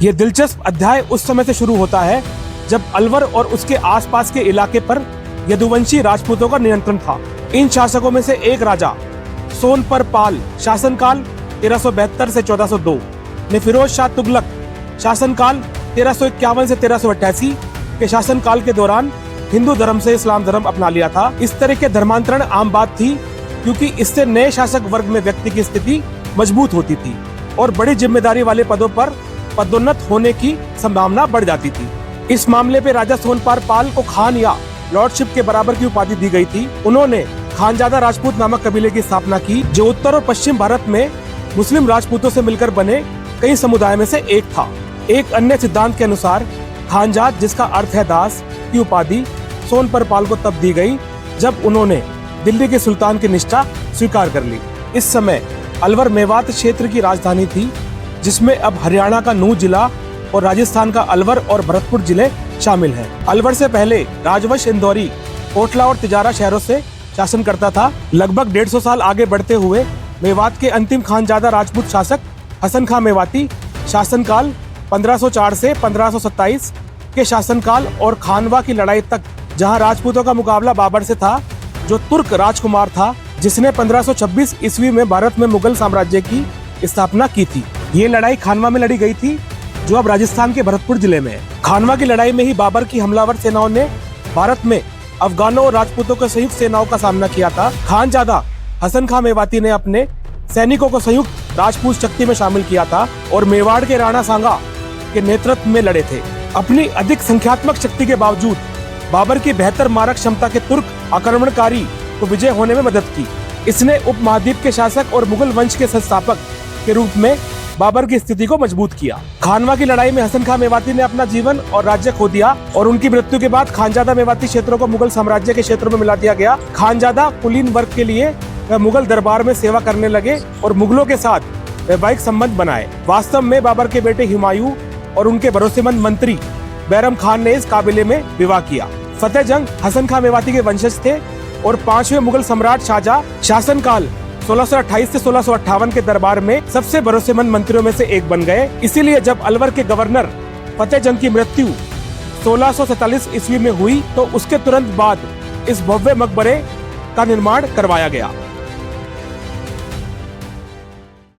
ये दिलचस्प अध्याय उस समय से शुरू होता है जब अलवर और उसके आसपास के इलाके पर यदुवंशी राजपूतों का नियंत्रण था। इन शासकों में से एक राजा सोनपर पाल शासनकाल 1372 से 1402 ने फिरोज शाह तुगलक शासनकाल 1351 से 1388 के शासनकाल के दौरान हिंदू धर्म से इस्लाम धर्म अपना लिया था। इस तरह के धर्मांतरण आम बात थी, क्योंकि इससे नए शासक वर्ग में व्यक्ति की स्थिति मजबूत होती थी और बड़ी जिम्मेदारी वाले पदों पर पदोन्नत होने की संभावना बढ़ जाती थी। इस मामले पे राजा सोनपाल पाल को खान या लॉर्डशिप के बराबर की उपाधि दी गई थी। उन्होंने खानजादा राजपूत नामक कबीले की स्थापना की, जो उत्तर और पश्चिम भारत में मुस्लिम राजपूतों से मिलकर बने कई समुदाय में से एक था। एक अन्य सिद्धांत के अनुसार खानजाद, जिसका अर्थ है दास, की उपाधि सोनपर पाल को तब दी गई जब उन्होंने दिल्ली के सुल्तान की निष्ठा स्वीकार कर ली। इस समय अलवर मेवात क्षेत्र की राजधानी थी, जिसमें अब हरियाणा का नूह जिला और राजस्थान का अलवर और भरतपुर जिले शामिल हैं। अलवर से पहले राजवंश इंदौरी, कोटला और तिजारा शहरों से शासन करता था। लगभग 150 साल आगे बढ़ते हुए मेवात के अंतिम खानजादा राजपूत शासक हसन खां मेवाती शासनकाल 1504 से 1527 के शासनकाल और खानवा की लड़ाई तक, जहां राजपूतों का मुकाबला बाबर से था, जो तुर्क राजकुमार था, जिसने 1526 ईस्वी में भारत में मुगल साम्राज्य की स्थापना की थी। ये लड़ाई खानवा में लड़ी गई थी, जो अब राजस्थान के भरतपुर जिले में है। खानवा की लड़ाई में ही बाबर की हमलावर सेनाओं ने भारत में अफगानों और राजपूतों के संयुक्त सेनाओं का सामना किया था। खानजादा हसन खां मेवाती ने अपने सैनिकों को संयुक्त राजपूत शक्ति में शामिल किया था और मेवाड़ के राणा सांगा के नेतृत्व में लड़े थे। अपनी अधिक संख्यात्मक शक्ति के बावजूद बाबर की बेहतर मारक क्षमता के तुर्क आक्रमणकारी को विजय होने में मदद की। इसने उपमहाद्वीप के शासक और मुगल वंश के संस्थापक के रूप में बाबर की स्थिति को मजबूत किया। खानवा की लड़ाई में हसन खां मेवाती ने अपना जीवन और राज्य खो दिया और उनकी मृत्यु के बाद खानजादा मेवाती क्षेत्रों को मुगल साम्राज्य के क्षेत्रों में मिला दिया गया। खानजादा कुलीन वर्ग के लिए वह मुगल दरबार में सेवा करने लगे और मुगलों के साथ वैवाहिक संबंध बनाए। वास्तव में बाबर के बेटे हुमायूं और उनके भरोसेमंद मंत्री बैरम खान ने इस काबिले में विवाह किया। फतेह जंग हसन खां मेवाती के वंशज थे और 5वें मुगल सम्राट शाहजहां शासनकाल 1628 से 1658 के दरबार में सबसे भरोसेमंद मंत्रियों में से एक बन गए। इसीलिए जब अलवर के गवर्नर फतेह जंग की मृत्यु 1647 ईस्वी में हुई, तो उसके तुरंत बाद इस भव्य मकबरे का निर्माण करवाया गया।